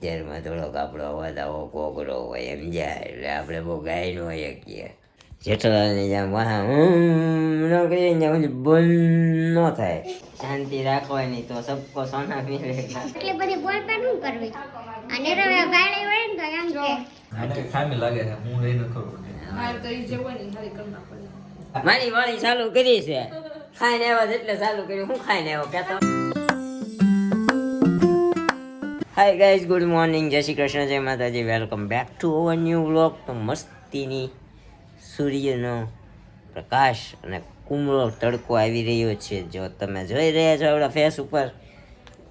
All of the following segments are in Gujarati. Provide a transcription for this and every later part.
અત્યારમાં થોડોક આપણો અવાજ આવો કોગરો હોય એમ જાય એટલે આપણે બહુ ગાય ન હોય શકીએ. જેઠાલાલની જેમ વાહ ન કરીએ ને ત્યાં બંધ ન થાય. શાંતિ રાખવાની તો સબકો સોના મિલેગા. એટલે બધી બોલપેન શું કરવી અને ગાડી હોય ને તો એમ કે આને ખામી લાગે છે હું લઈને ખબર મારી વાળી ચાલુ કરી છે ખાઈને આવ્યા એટલે ચાલુ કર્યું. હું ખાઈને આવ્યો કહેતો. હાય ગાઈઝ, ગુડ મોર્નિંગ, જય શ્રી કૃષ્ણ, જય માતાજી, welcome back to our new vlog. તો મસ્તીની સૂર્યનો પ્રકાશ અને કુમળો તડકો આવી રહ્યો છે. જો તમે જોઈ રહ્યા છો આપણા ફેસ ઉપર,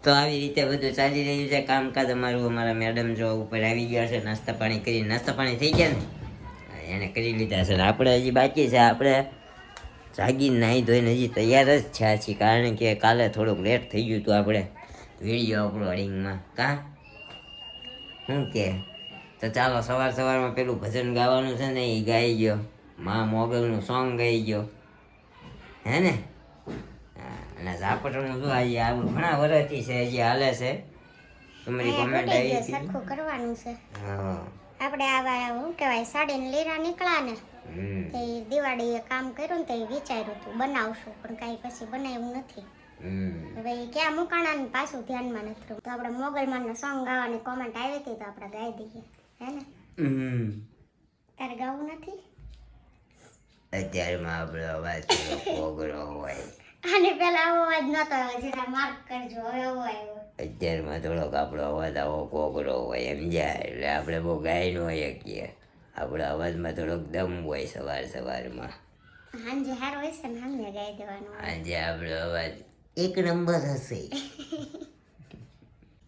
તો આવી રીતે બધું ચાલી રહ્યું છે કામકાજ અમારું. અમારા મેડમ જો ઉપર આવી ગયા છે, નાસ્તા પાણી કરી. નાસ્તા પાણી થઈ ગયા ને એને કરી લીધા છે. આપણે હજી બાકી છે. આપણે જાગીને નાહી ધોઈને હજી તૈયાર જ થયા છીએ, કારણ કે કાલે થોડુંક લેટ થઈ ગયું હતું આપણે વિડીયો અપલોડિંગમાં. કા શું કે તો ચાલો સવારમાં પેલું ભજન ગાવાનું છે ને, એ ગાઈ ગયો. મા મોગલનું સોંગ ગાઈ ગયો હે ને. અને ઝાપટનું શું આજે આવું ઘણા વર્ષથી છે, હજી હાલે છે. તમારી કોમેન્ટ આવી હતી સરખું કરવાનું છે. હા આપણે આવા શું કહેવાય સાડીને લીરા નીકળ્યા ને તે દિવાળીએ કામ કર્યું ને તે વિચાર્યું હતું બનાવશું, પણ કાંઈ પછી બનાવ્યું નથી. હવે ક્યાં મુકાણા ને પાછું ધ્યાનમાં નથી રહ્યું. તો આપણે મોગલમાનનો સોંગ ગાવાની કોમેન્ટ આવી હતી તો આપણે ગાઈ દઈએ હે ને. તારે ગાવું નથી? અત્યારમાં આપણો અવાજ કોગરો હોય. આને પેલા આવો અવાજ નતો, જરા માર્ક કરજો. હવે આવો આવ્યો. અત્યારમાં થોડોક આપણો અવાજ આવો કોગરો હોય એમ જાય એટલે આપણે બહુ ગાય ન હોય શકીએ. આપણા અવાજમાં થોડોક દમ હોય સવારમાં. હાંજે હારો હોય છે ને હાંજે ગાઈ દેવાનું. આજે આપણો અવાજ એક નંબર હશે.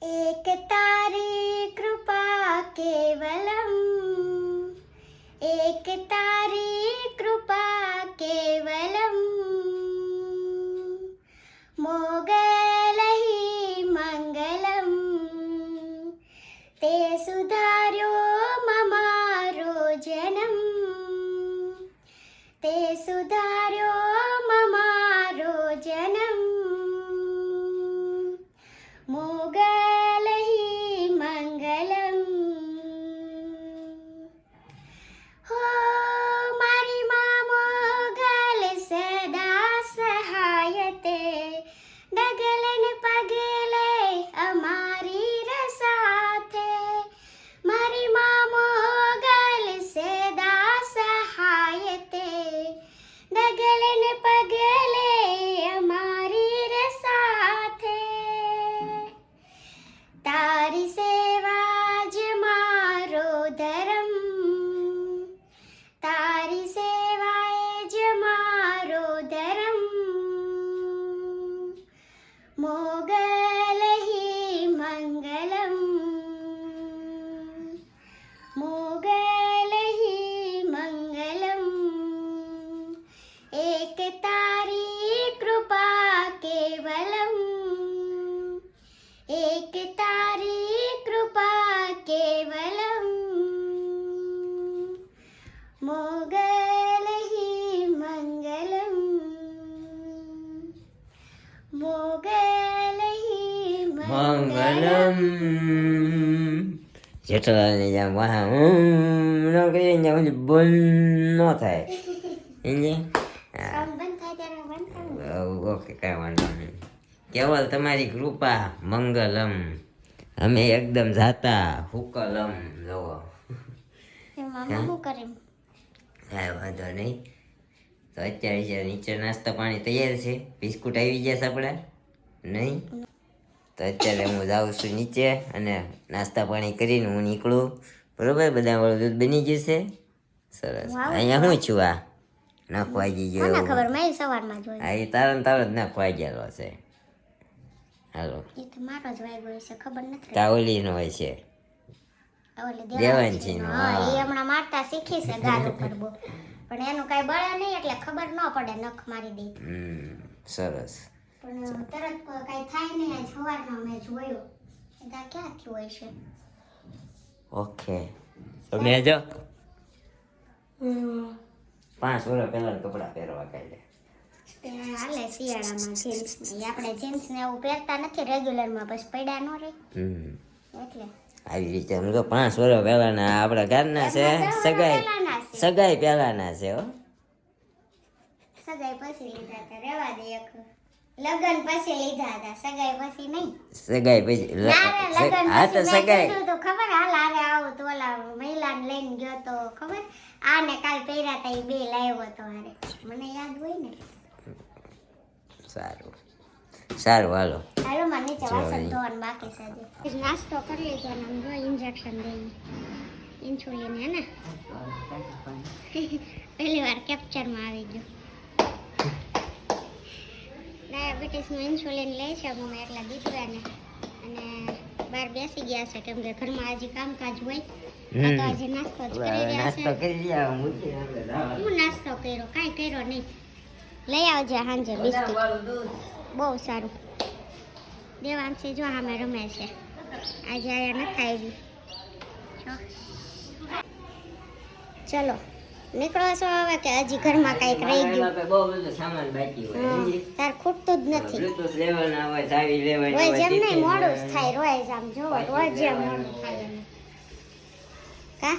એક તારી કૃપા કેવલમ, એક તારી કૃપા કેવલમ, મોગલહી મંગલમ, તે સુધાર્યો મમારો જન્મ, તે સુધાર્યો મમારો જન્મ, મોગલહી મંગલમ. હો મારી મા મોગલ સદા સહાયતે, ડગલે ને પગલે અમારી રસાથે. મારી મા મોગલ સદા સહાયતે, ડગલે ને પગલે અમારી રસાથે. તારી સેવા જ મારો ધર્મ, તારી સેવાએ જ મારો ધર્મ, મોગલહી મંગલમ, મોગલહી મંગલમ. એક તારી કૃપા કેવલમ, એક તારી કૃપા કેવલમ, મોગલહી મંગલમ, મોગલહી મંગલમ. જેઠાલાલની જેમ વાહ ન કરીએ ને ત્યાં બંધ ન થાય સમજે. સોંગ બંધ થાય ત્યારે બંધ થાય. ઓકે, કાંઈ વાંધો નહીં. કેવલ તમારી કૃપા મંગલમ, અમે એકદમ જાતા હુકલમ. જોવો એમાં શું કરે? કાંઈ વાંધો નહીં. તો અત્યારે છે નીચે નાસ્તા પાણી તૈયાર છે. બિસ્કુટ આવી ગયા છે આપણે નહીં? તો અત્યારે હું જાઉં છું નીચે અને નાસ્તા પાણી કરીને હું નીકળું. બરોબર, બધા વાળું દૂધ બની જશે. સરસ. અહીંયા હું છું આ નાખવાઈ ગયો. કોને ખબર, મેં સવારમાં જોઈ. હા, એ તારો જ નાખવાઈ ગયેલો છે. હાલો, એ તો મારો જ વાગ્યો છે, ખબર નથી. તાવલીનો હોય છે. ઓલી દેવાંશીનો, હા, એ હમણાં મારતા શીખી છે ગાલ ઉપર બહુ, પણ એનું કાંઈ બળે નહીં એટલે ખબર ન પડે, નખ મારી દે. સરસ. પણ તરત કાંઈ થાય નહીં. આજ સવારમાં મેં જોયો આ ક્યાં થયું હોય છે. ઓકે, તો મેં જો 5 વર્ષ પહેલા કપડાં પહેરવા કાઢ્યા. હાલે શિયાળામાં જીન્સ. આપણે જીન્સ ને એવું પહેરતા નથી રેગ્યુલરમાં, બસ પડ્યા ન રહે એટલે. આવી રીતે અમે તો 5 વર્ષ પહેલાના આપણા ઘરના છે. એમના 10 વર્ષ પહેલાના છે. સગાઈ પહેલાના છે હો. સગાઈ પછી લીધા હતા રેવા દે એક લગન પછી લીધા હતા સગાઈ પછી નહીં સગાઈ પછી ના રે, લગન હા તો પછી મેં સગાઈ કીધું તો ખબર હાલ હારે આવું તો ઓલા મહિલાને લઈને ગયો તો ખબર આને કાલ પહેર્યા હતા એ બે લાવ્યો તો હારે મને યાદ હોય ને સારું સારું હાલો હાલો માં નીચે ચાલો. વાસણ ધોવાનું બાકી છે હજી. નાસ્તો કરી લીધો ને આમ જો ઇન્જેક્શન દઈ ઇન્સ્યુલિન હે ને પહેલી વાર કેપ્ચરમાં આવી ગયો ડાયાબિટીસનું ઇન્સ્યુલિન લે છે મમ્મી એટલા દીધું એને અને બહાર બેસી ગયા છે કેમ કે ઘરમાં હજી કામકાજ હોય આ તો હજી નાસ્તો જ કરી રહ્યા નાસ્તો છે કરી રહ્યા મૂકીને આપણે જવાનું. હું નાસ્તો કર્યો કાંઈ કર્યો નહીં લઈ આવજે સાંજે બિસ્કિટ બહુ સારું દેવાંશી જો સામે રમે છે આજે આયા નથી આવી ચલો નીકળો છો હવે કે હજી ઘરમાં કાંઈક રહી ગયું આપણે બહુ બધો સામાન બાકી હોય હા, તાર ખૂટતું જ નથી બ્લૂટૂથ લેવાના હોય ચાવી લેવાની રોજ હોય એમ નહીં tiffin મોડું જ લેવાનું. થાય રોજ આમ જોવો રોજ એમ મોડું થાય એને. કા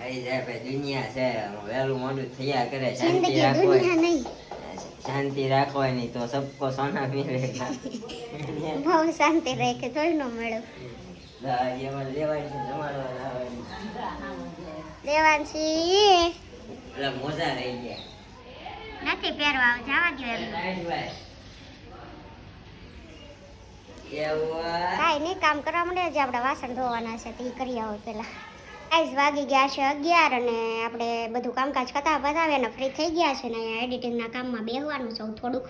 આવી જાય ભાઈ દુનિયા છે વહેલું મોડું થયા કરે શાંતિ જિંદગી રાખવાની દુનિયા નહીં શાંતિ રાખવાની તો સબકો સોના મિલેગા બહુ શાંતિ રહે કે તોય ન મળ્યું એમાં લેવાની છે જમાડવા લાવવાની દેવાંશી એટલે મોજા રહી ગયા નથી પહેરવા જવા દો એમ નાઈટભાઈ. એવું કાંઈ નહીં કામ કરવા માંડે જે આપણે વાસણ ધોવાના છે તે કરી આવો પેલા આઈસ વાગી ગયા છે 11 અને આપણે બધું કામકાજ પતાવી અને ફ્રી થઈ ગયા છે ને અહીંયા એડિટિંગના કામમાં બેસવાનું છે થોડુંક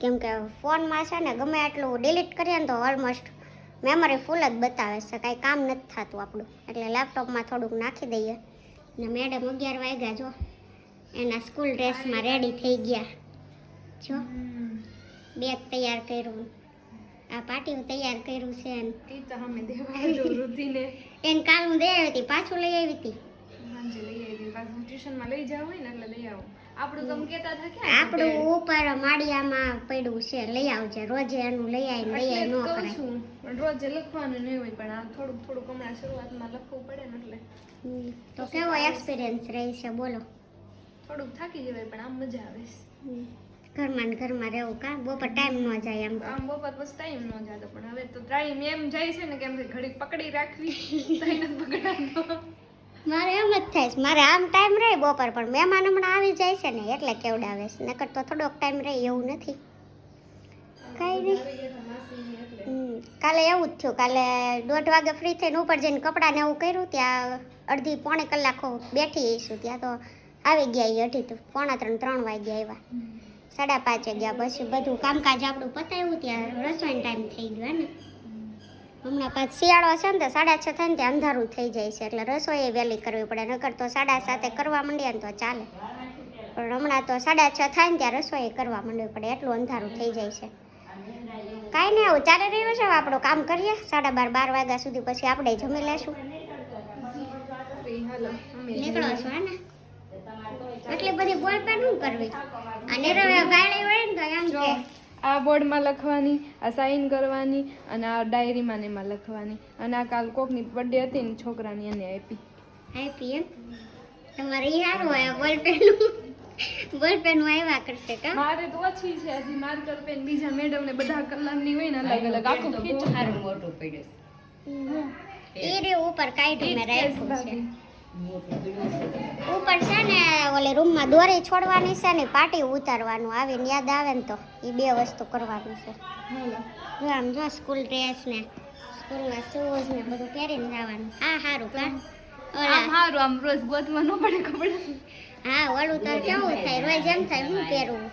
કેમ કે ફોનમાં છે ને ગમે એટલું ડિલીટ કરીએ ને તો ઓલમોસ્ટ મેમરી ફૂલ જ બતાવે છે કાંઈ કામ નથી થતું આપણું એટલે લેપટોપમાં થોડુંક નાખી દઈએ ને મેડમ 11 વાગ્યા જો એના સ્કૂલ ડ્રેસમાં રેડી થઈ ગયા જો બેગ તૈયાર કર્યું આ પાટીયું તૈયાર કર્યું છે ને ઈ તો અમે દેવા જો રુધિને એને કાલ હું દઈ આવી હતી પાછું લઈ આવી હતી સાંજે લઈ આવી પાછું ટ્યુશનમાં લઈ જાવ હોય ને એટલે લઈ આવું આપણું તમે કહેતા હતા કે આપણું ઉપર માળિયામાં પડ્યું છે લઈ આવજે રોજે એનું લઈ આવીને લઈ આવી ન કહું કરાય છું પણ રોજ લખવાનું નહીં હોય પણ આ થોડુંક થોડુંક હમણાં શરૂઆતમાં લખવું પડે ને એટલે તો કેવો એક્સપિરિયન્સ રહી છે બોલો થોડુંક થાકી જવાય પણ આમ મજા આવે છે. ઘરમાં ને ઘરમાં રહેવું કા બપોર ટાઈમ ન જાય આમ તો. આમ બપોર પછી ટાઈમ ન જાતો પણ હવે તો ટાઈમ એમ જાય છે ને કેમ કે ઘડીક પકડી રાખવી તઈ નથી પકડાતો. મારે એમ જ થાય છે મારે આમ ટાઈમ રહે બપોર પણ મહેમાન હમણાં આવી જાય છે ને એટલે કેવડાવે છે નકર તો થોડોક ટાઈમ રહે એવું નથી કાંઈ નહીં કાલે એવું જ થયું કાલે 1:30 વાગે ફ્રી થઈને ઉપર જઈને કપડાં ને એવું કર્યું ત્યાં અડધી પોણી કલાક બેઠી આવીશું ત્યાં તો આવી ગયા એ 2:45 વાગ્યા આવ્યા 5:30 ગયા પછી બધું કામકાજ આપણું પતાવ્યું ત્યાં રસોઈનો ટાઈમ થઈ ગયો ને હમણાં પાછું શિયાળો છે ને તો 6:30 થાય ને ત્યાં અંધારું થઈ જાય છે એટલે રસોઈ વહેલી કરવી પડે નકર તો 7:30 કરવા માંડીએ ને તો ચાલે પણ હમણાં તો 6:30 થાય ને ત્યાં રસોઈ કરવા માંડવી પડે એટલું અંધારું થઈ જાય છે કાંઈ નહીં આવું ચાલી રહ્યું છે આપણું કામ કરીએ 12:30 વાગ્યા સુધી પછી આપણે જમી લેશું હાલો અમે નીકળો છો હે ને એટલી બધી બોલપેન શું કરવી અને રવે ગાળી હોય ને તો એમ જો કે આ બોર્ડમાં લખવાની આ સાઈન કરવાની અને આ ડાયરીમાં ને એમાં લખવાની અને આ કાલ કોકની બર્થડે હતી ને છોકરાની એને આપી હેપી એમ તમારે ઈ સારું હોય બોલપેન આવ્યા કરશે કા મારે તો ઓછી છે હજી માર્કર પેન બીજા મેડમ ને બધા કલરની હોય ને અલગ અલગ આખું ખીચું ઈ રે ઉપર કાઢી મેં રાખ્યું છે ઉપર છે ને ઓલી રૂમમાં દોરી છોડવાની છે ને પાટી ઉતારવાનું આવીને યાદ આવે ને તો એ બે વસ્તુ કરવાનું છે હાલો જો આમ જો સ્કૂલ ડ્રેસ ને સ્કૂલમાં શૂઝ ને બધું પહેરીને જવાનું હા સારું કા ઓલા આમ હારું આમ રોજ ગોતવા ન પડે કપડા હા ઓલું તો કેવું થાય રોજ એમ થાય હું પહેરવું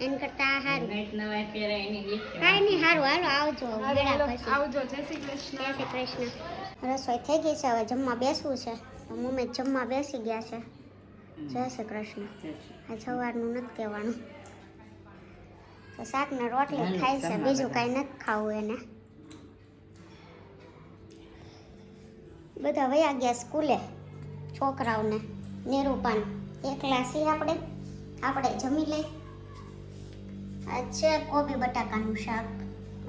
એન કરતા આ સારું કાંઈ નહીં સારું હાલો આવજો વેળા પછી આવજો જય શ્રી કૃષ્ણ જય શ્રી કૃષ્ણ રસોઈ થઈ ગઈ છે હવે જમવા બેસવું છે તો મમ્મી જમવા બેસી ગયા છે જય શ્રી કૃષ્ણ આ સવારનું નથી કહેવાનું તો શાક ને રોટલી ખાય છે બીજું કાંઈ નથી ખાવું એને બધા વયા ગયા સ્કૂલે છોકરાઓને નિરૂપણ એકલા છીએ આપણે જમી લઈ આ છે કોબી બટાકાનું શાક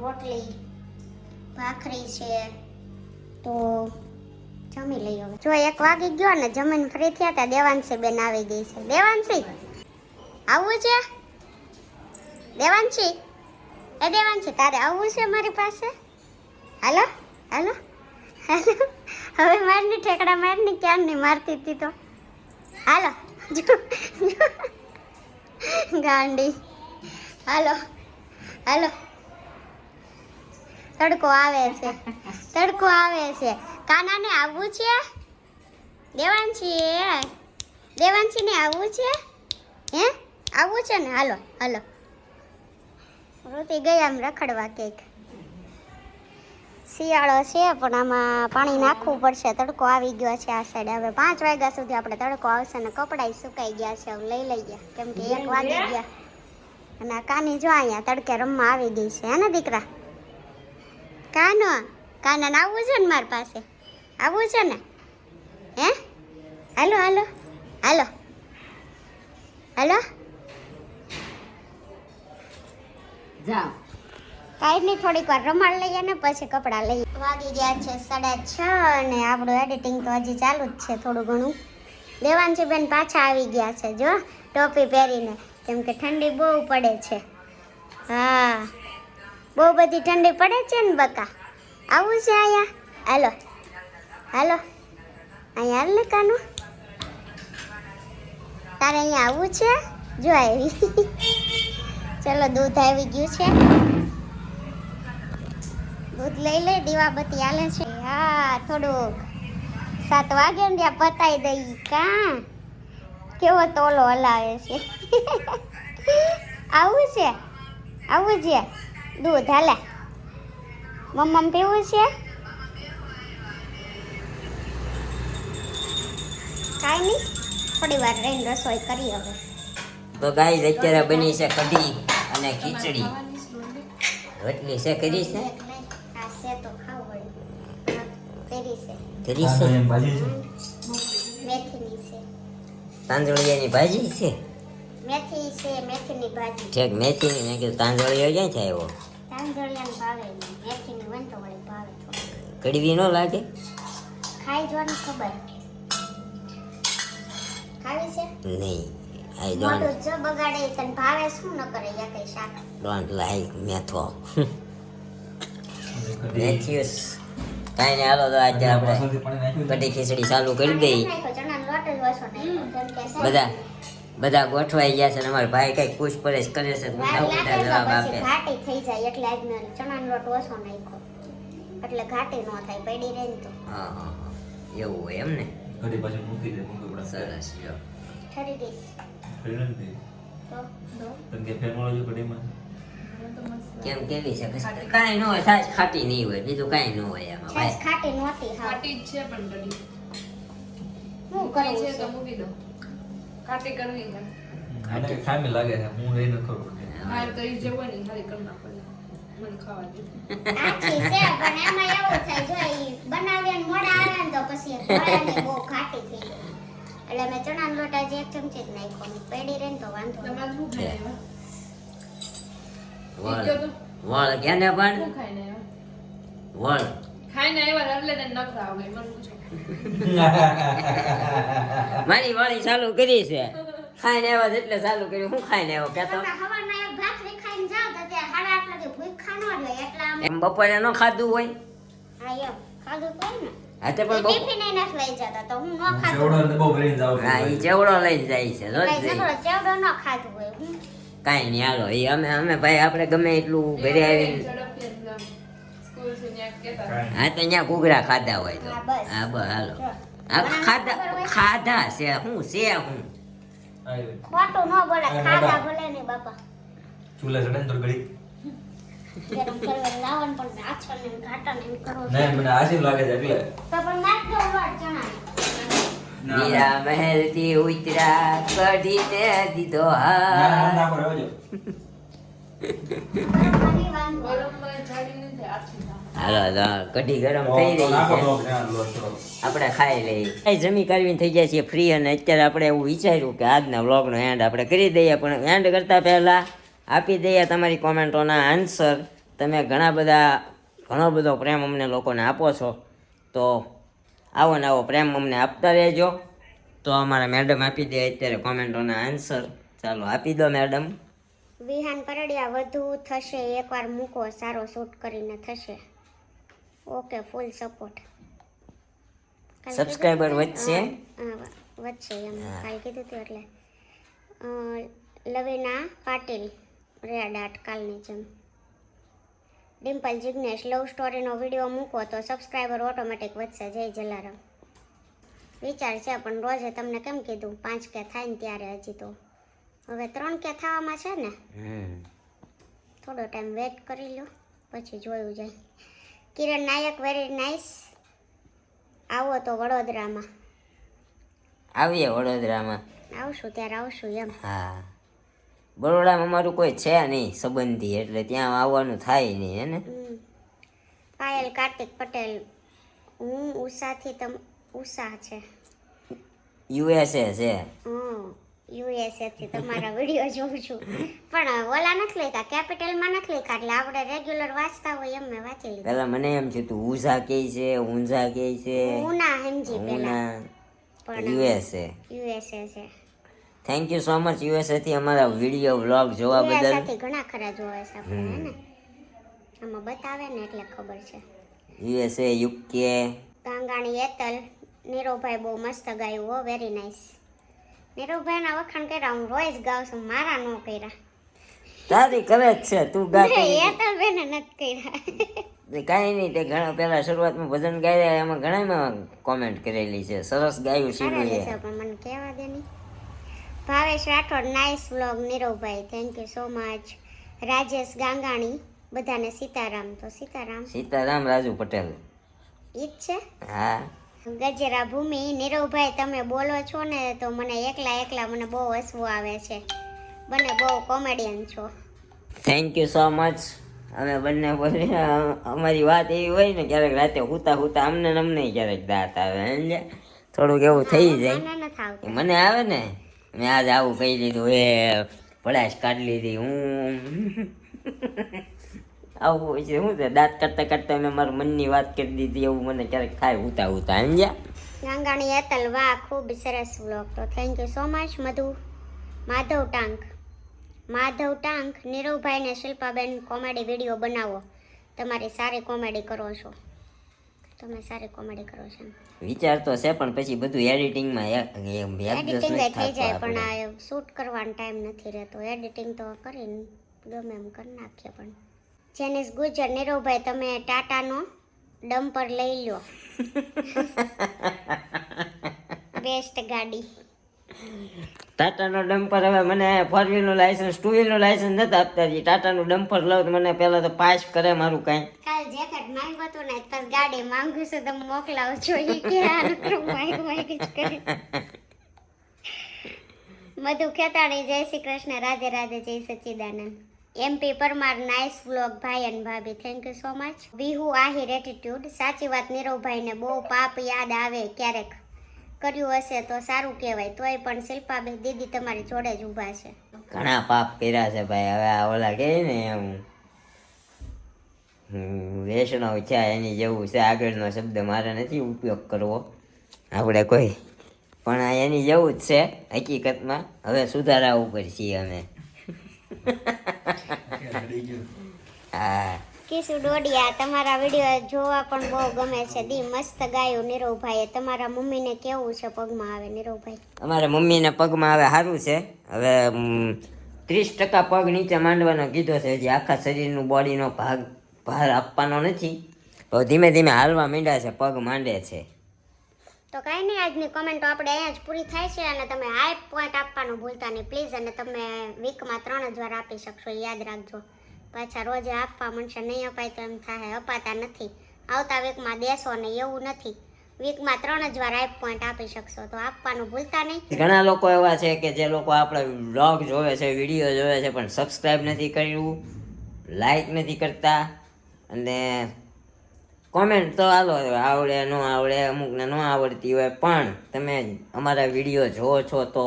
રોટલી ભાખરી છે તો જમી લઈ હવે. જો 1 વાગી ગયો ને જમીન ફ્રી થયા ત્યાં દેવાંશી બેન આવી ગઈ છે. દેવાંશી આવવું છે? દેવાંશી એ દેવાંશી તારે આવવું છે મારી પાસે? હાલો હાલો હાલો. હવે મારની ઠેકડા મારની ક્યારની મારતી હતી તો. હાલો ગાંડી. હાલો હાલો. તડકો આવે છે, તડકો આવે છે. કાનાને આવવું છે? દેવાંશીને આવવું છે? હે આવવું છે ને? હાલો હાલો. રોતી ગઈ આમ રખડવા કેક. શિયાળો છે પણ આમાં પાણી નાખવું પડશે. તડકો આવી ગયો છે આ સાઈડ. હવે 5 વાગ્યા સુધી આપણે તડકો આવશે ને કપડાં સુકાઈ ગયા છે. હવે લઈ લઈએ કેમ કે 1 વાગી ગયા. અને આ કાની જો અહીંયા તડકે રમવા આવી ગઈ છે. હે ને દીકરા? કાનાને આવવું છે ને મારી પાસે? આવવું છે ને? હે હાલો હાલો હાલો હાલો. જાઓ કાંઈ નહીં, થોડીક વાર રમાડ લઈએ ને પછી કપડાં લઈએ. વાગી ગયા છે 6:30 અને આપણું એડિટિંગ તો હજી ચાલુ જ છે થોડું ઘણું. દેવાંશી બેન પાછા આવી ગયા છે જો ટોપી પહેરીને, કેમ કે ઠંડી બહુ પડે છે. હા બહુ બધી ઠંડી પડે છે ને બકા. આવું છે અહીંયા? હાલો હાલો અહીંયા હાલ ને કાનું. તારે અહીંયા આવવું છે? જો આવી. ચલો દૂધ આવી ગયું છે, દૂધ લઈ લે. દીવાબત્તી હાલે છે. હા થોડુંક 7 વાગે ને ત્યાં પતાઈ દઈ. કા કેવો તોલો હલાવે છે. આવું છે? આવું છે? દૂધ હાલે. મમ્મ પીવું છે? કાંઈ નહીં, થોડી વાર રહીને રસોઈ કરી હવે. તો ગાઈસ અત્યારે બની છે કઢી અને ખીચડી. રોટલી છે કરી છે? આ છે તો ખાવ વળી. કરી છે. કરી છે. ભાજી છે. મેથીની છે. તાંદળિયાની ભાજી છે. મેથી છે, મેથીની ભાજી. ઠેક મેથીની. મેં કીધું તાંદળિયો ક્યાંથી આવ્યો? તાંદળિયાની ભાવે નહીં, મેથીની વન તો વળી ભાવે થોડી. કડવી ન લાગે? ખાઈ જોવાની ખબર. ખાવી છે? નહીં. આઈ મોઢું જ બગાડે. તને ભાવે શું ન કરે યા કઈ શાક? ડોન્ટ લાઈક મેથો. મેથ્યુસ. કાંઈ નહીં, હાલો તો આજે આપણે પાછળથી પાણી નાખ્યું છે. કઢી ખીચડી ચાલુ કરી દઈ. નાખ્યો ચણાનો લોટ જ વસો નાખ્યો. કેમ કે છે બધા ગોઠવાઈ ગયા છે ને અમારા ભાઈ કઈ પૂછપરછ કરે છે તો વાર બધા લાગે જવાબ તો આપે. પછી ઘાટી થઈ જાય એટલે આજ મેં ચણાનો લોટ વસો નાખ્યો એટલે ઘાટી ન થાય, પડી રહે ને તો. હા હા હા. એવું હોય એમ ને? કઢી પાછી મૂકી દે, મૂકી પડે. સરસ. જો ઠરી ગઈ કઢી નથી. તો દો. તને કે ફેર મળો છો કઢીમાં? કેમ કેવી છે? કાંઈ ન હોય, છાશ ખાટી નહીં હોય, બીજું કાંઈ ન હોય એમાં છાશ ભાઈ. ખાટી નહોતી હા. ખાટી જ છે પણ કઢી શું કઈ કરવું છે તો છે? મૂકી દો. ખાટી કરવી છે. મને કે ખામી લાગે છે, હું લઈ નથી ખબર. હાર તો ઈ જે હોય ને ઈ ખાલી કરી નાખો. મને ખાવા દે. આછી છે પણ એમાં એવું થાય જો ઈ બનાવીને મોડા આવે ને તો પછી ઘોડાને બહુ ખાટી થઈ જાય. એટલે મેં ચણાનો લોટ આજે 1 ચમચી જ નાખ્યો. પડી રહે ને તો વાંધો નહીં. તમારે શું ખાઈ લેવા? વળ ઈ કયો તો? વળ ક્યાં પણ શું ખાઈને આવ્યા? વળ. ખાઈને આવ્યા એટલે તને નખરા આવે મને પૂછો. મારી વાળી ચાલુ કરી છે. ખાઈને આવ્યા એટલે ચાલુ કર્યું. હું ખાઈને આવ્યો કેતો? તમે હવારમાં એક ભાખરી ખાઈને જાઓ તો ત્યાં 8:30 વાગે ભૂખ્યા ન રહે એટલા અમે. એમ બપોરે ન ખાધું હોય? હા એમ ખાધું તો હોય ને. હા તે પણ ટિફિન એ નથી લઈ જતા તો હું ન ખાધું. સેવડો ને બહુ ભરીને જાવ છું. હા ઈ ચેવડો લઈને જાય છે રોજ કઈ જઈ. નકરો ચેવડો ન ખાધું હોય હું. કાંઈ નહીં, હાલો. એ અમે ભાઈ આપણે ગમે એટલું ઘરે આવીને ઝડપથી એકદમ સ્કૂલ થી ન્યા કહેતા હતા. હા તો અહીંયા ઘૂઘરા ખાધા હોય તો હા, બસ. હા બસ હાલો. જો. આ ખાધા ખાધા છે હું છે હું આય. ખોટું ન બોલે અરે ખાધા બાબા. ભલે ને બાપા. ચૂલે ચડે ને તો ઘડી. ગરમ કરવા લાવણ પણ આછળ ને ઘાટા ને એમ કરો. નહીં, મને આશીર્વ લાગે છે એટલે. તો પણ નાખ દો લોટ ચણા. મીરા મહેલ થી ઉતરા કઢીને દીધો ના, હા નાખો, રહેવા દો. બરાબરની વાંધો. ગરમમાં જાડી નથી આછી નાખો. હાલો તો કઢી ગરમ થઈ તો રહી નાખો છે. તો ત્યાં લોટ થોડો. આપણે ખાઈ લઈએ. જમી કરવીને થઈ ગયા છીએ ફ્રી અને અત્યારે આપણે એવું વિચાર્યું કે આજના વ્લોગનો એન્ડ આપણે કરી દઈએ, પણ એન્ડ કરતાં પહેલાં આપી દઈએ તમારી કોમેન્ટોના આન્સર. તમે ઘણો બધો પ્રેમ અમને લોકોને આપો છો, તો આવો ને આવો પ્રેમ અમને આપતા રહેજો. તો અમારા મેડમ આપી દે અત્યારે કોમેન્ટોના આન્સર. ચાલો આપી દો મેડમ. વિહાન પરડિયા વધુ થશે, એકવાર મૂકો, સારો શૂટ કરીને થશે. Okay, full support. સબસ્ક્રાઇબર વધશે. વધશે એમ કાલ કીધું હતું એટલે. લવીના પાટીલ રેડ આર્ટ કાલની જેમ. ડિમ્પલ જિગ્નેશ લવ સ્ટોરીનો વિડીયો મૂકો તો સબસ્ક્રાઈબર ઓટોમેટિક વધશે. જય જલારામ. વિચાર છે પણ રોજે તમને કેમ કીધું 5K થાય ને ત્યારે, હજી તો હવે 3K થવામાં છે ને. થોડો ટાઈમ વેઇટ કરી લો પછી જોયું જાય. કિરણ નાયક વેરી નાઇસ. આવો તો વડોદરામાં. આવીએ વડોદરામાં. આવશું ત્યારે આવશું એમ. હા, બરોડામાં અમારું કોઈ છે નહીં સંબંધી, એટલે ત્યાં આવવાનું થાય નહીં. હે ને પાયલ કાર્તિક પટેલ, હું ઉષાથી ઉષા છે. USA છે. USA થી તમારા વિડીયો જોઉં છું, પણ ઓલા નથી લખ્યા, કેપિટલમાં નથી લખ્યા, એટલે આપણે રેગ્યુલર વાંચતા હોય એમ મેં વાંચી લીધું. પેલા મને એમ છે તું ઉઝા કે છે, ઊંઝા કે છે. ઉના સમજી પેલા, પણ USA છે. Thank you so much USA થી અમારા વિડીયો વ્લોગ જોવા બદલ. USA થી ઘણા ખરા જોવે છે આપણે, હે ને આમાં બતાવે ને એટલે ખબર છે. USA UK. ગાંગાણી એતલ, નીરવભાઈ બહુ મસ્ત ગાયું હો, વેરી નાઇસ. નીરવભાઈના વખાણ કર્યા, હું રોજ ગાઉં છું, મારા નો કર્યા. તારી કરે જ છે, તું ગાતી. એતલબેને નથી કર્યા. કાંઈ નહીં, તે ઘણા પેલા શરૂઆતમાં ભજન ગાયા એમાં ઘણામાં કોમેન્ટ કરેલી છે, સરસ ગાયું સારા છે. છે પણ મને કહેવા દે નહીં. ભાવેશ રાઠોડ નાઇસ વ્લોગ નીરવભાઈ, thank you so much. Rajesh Gangani, બધાને સીતારામ. તો સીતારામ રાજુ પટેલ ઈ જ છે. હા. ગજેરા ભૂમિ, નીરવભાઈ તમે બોલો છો ને તો મને એકલા મને બહુ હસવું આવે છે, બંને બહુ કોમેડિયન છો. Thank you so much. અમે બંને બોલીએ, અમારી વાત એવી હોય ને ક્યારેક રાતે હુતા અમને ક્યારેક દાંત આવે, સમજે થોડુંક એવું થઈ જાય. મને નથી આવતું. મને આવે ને, મેં આજ આવું કહી દીધું, એ ભડાશ કાઢી લીધી હું. આવું છે શું છે, દાંત કાઢતા મેં મારા મનની વાત કરી દીધી, એવું મને ક્યારેક થાય હુતા સમજ્યા. ગાંગાણી એતલ, વાહ ખૂબ સરસ વ્લોગ. તો thank you so much. Madhav Tank, નીરવભાઈ ને શિલ્પાબેન કોમેડી વિડીયો બનાવો, તમારી સારી કોમેડી કરો છો. તમે સારી કોમેડી કરો છો. વિચાર તો છે પણ પછી બધું એડિટિંગમાં એડિટિંગ થઈ જાય, પણ આ શૂટ કરવાનો ટાઈમ નથી રહેતો. એડિટિંગ તો કરીને ગમે એમ કરી નાખીએ. પણ જેનિસ ગુજર, નીરવભાઈ તમે ટાટાનો ડમ્પર લઈ લો, બેસ્ટ ગાડી. ટાટાનો ડમ્પર, હવે મને 4 વ્હીલનું લાયસન્સ 2 વ્હીલનું લાયસન્સ નથી આપતા. ટાટાનું ડમ્પર લઉં તો મને પહેલા તો પાસ કરે મારું કાંઈ. કાલ જેકેટ માંગ્યો તો ને તો ગાડી માંગુ છું, તમે મોકલાવજો. ઈ કે આ માંગ જ કરે. મધુ ખેતાણી, જય Shri Krishna, Radhe Radhe, Jai Sachchidanand. MP Parmar, nice vlog ભાઈ અને ભાભી, thank you so much. Vihu Ahir attitude, સાચી વાત નીરવભાઈને બહુ પાપ યાદ આવે, ક્યારેક કર્યું હશે તો સારું કહેવાય, તોય પણ શિલ્પાબેન દીદી તમારી જોડે જ ઊભા છે. ઘણા પાપ કર્યા છે ભાઈ. હવે આ ઓલા કહે ને એમ વૈષ્ણવ છે એની જેવું છે, આગળનો શબ્દ મારે નથી ઉપયોગ કરવો આપણે કોઈ, પણ આ એની જેવું જ છે હકીકતમાં. હવે સુધારા ઉપર છીએ અમે. હા. કિશુ ડોડિયા, તમારા વિડીયો જોવા પણ બહુ ગમે છે. દી મસ્ત ગાયું નીરવભાઈએ. તમારા મમ્મીને કેવું છે પગમાં આવે નીરવભાઈ? અમારા મમ્મીને પગમાં આવે સારું છે. હવે 30% પગ નીચે માંડવાનો કીધો છે. હજી આખા શરીરનું બોડીનો ભાર આપવાનો નથી. તો ધીમે ધીમે હાલવા માંડ્યા છે, પગ માંડે છે. તો કાંઈ નહીં, આજની કોમેન્ટો આપણે અહીંયા જ પૂરી થાય છે. અને તમે હાઈ પોઈન્ટ આપવાનું ભૂલતા નહીં પ્લીઝ. અને તમે વીકમાં 3 જ વાર આપી શકશો, યાદ રાખજો. પાછા રોજે આપવા મળશે, નહીં અપાય તો એમ થાય અપાતા નથી. આવતા વીકમાં દેશો ને એવું નથી. વીકમાં 3 જ વાર હાઈ પોઈન્ટ આપી શકશો, તો આપવાનું ભૂલતા નહીં. ઘણા લોકો એવા છે કે જે લોકો આપણા વ્લોગ જોવે છે, વિડીયો જોવે છે, પણ સબસ્ક્રાઈબ નથી કર્યું, લાઈક નથી કરતા, અને કોમેન્ટ તો હાલો આવડે ન આવડે, અમુકને ન આવડતી હોય, પણ તમે અમારા વિડીયો જોવો છો તો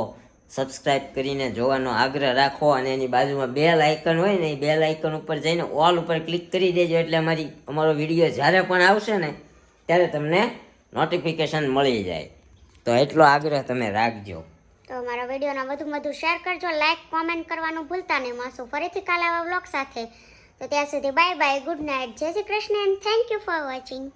સબસ્ક્રાઈબ કરીને જોવાનો આગ્રહ રાખો. અને એની બાજુમાં બેલ આઇકન હોય ને, એ બેલ આઇકન ઉપર જઈને ઓલ ઉપર ક્લિક કરી દેજો, એટલે અમારો વિડીયો જ્યારે પણ આવશે ને ત્યારે તમને નોટિફિકેશન મળી જાય. તો એટલો આગ્રહ તમે રાખજો. તો મારા વિડીયોના વધુ શેર કરજો, લાઈક કોમેન્ટ કરવાનું ભૂલતા નહીં. મળશું ફરીથી કાલે આવા વ્લોગ સાથે. તો ત્યાં સુધી બાય બાય, ગુડ નાઇટ, જય Shri Krishna and thank you for watching.